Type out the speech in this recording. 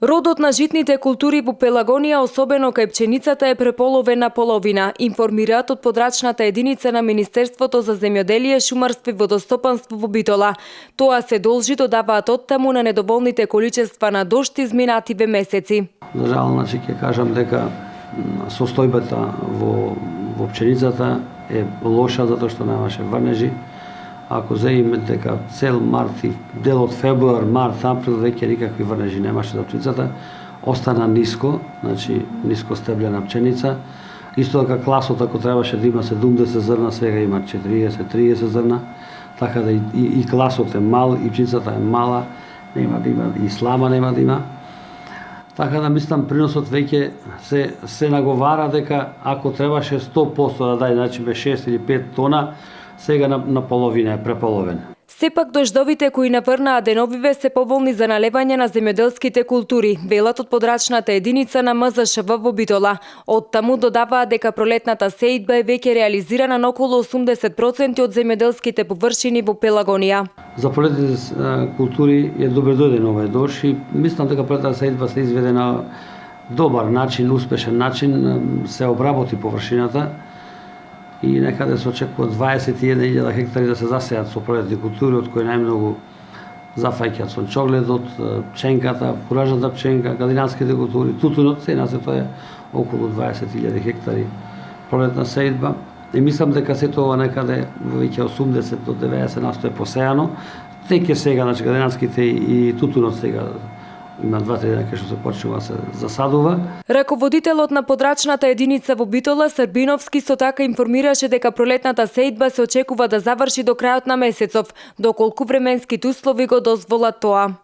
Родот на житните култури во Пелагонија, особено кај пченицата, е преполовен на половина, информираат од подрачната единица на Министерството за земјоделие, шумарство и водостопанство во Битола. Тоа се должи, додаваат оттаму, на недоволните количества на дожд изминативе месеци. За жал, ќе кажам дека состојбата во пченицата е лоша затоа што немаше врнежи. Ако земеме дека цел март и дел од февруар, март, април веќе никакви врнежи немаше за пченицата, остана ниско, значи ниско стеблена пченица. Исто така класот, ако требаше да има 70 зрна, сега има 40-30 зрна, така да и класот е мал, и пченицата е мала, нема да има, и слама нема да има. Така да мислам приносот веќе се наговара дека ако требаше 100% да даде, значи бе 6 или 5 тона, сега на половина е преполовен. Сепак дождовите кои наврнаа деновиве се поволни за налевање на земјоделските култури, велат од подрачната единица на МЗШВ во Битола. Оттаму додаваа дека пролетната сеидба е веќе реализирана на околу 80% од земјоделските површини во Пелагонија. За пролетните култури е добре дојден овој дожд и мислам дека пролетната сеидба се изведе на добар начин, успешен начин, се обработи површината и некаде се очекува 21.000 хектари да се засеат со пролетни култури, од кои најмногу зафаќаат сончогледот, пченката, фуражната пченка, гадинанските култури, тутунот, се тоа е околу 20.000 хектари пролетна сеидба. И мислам дека сето ова некаде веќе 80 до 90% е посејано. Теќе сега, значи гадинанските и тутунот сега има 2-3 дена кај што се почнува се засадува. Раководителот на подрачната единица во Битола, Србиновски, со така информираше дека пролетната сеидба се очекува да заврши до крајот на месецов, доколку временските услови го дозволат тоа.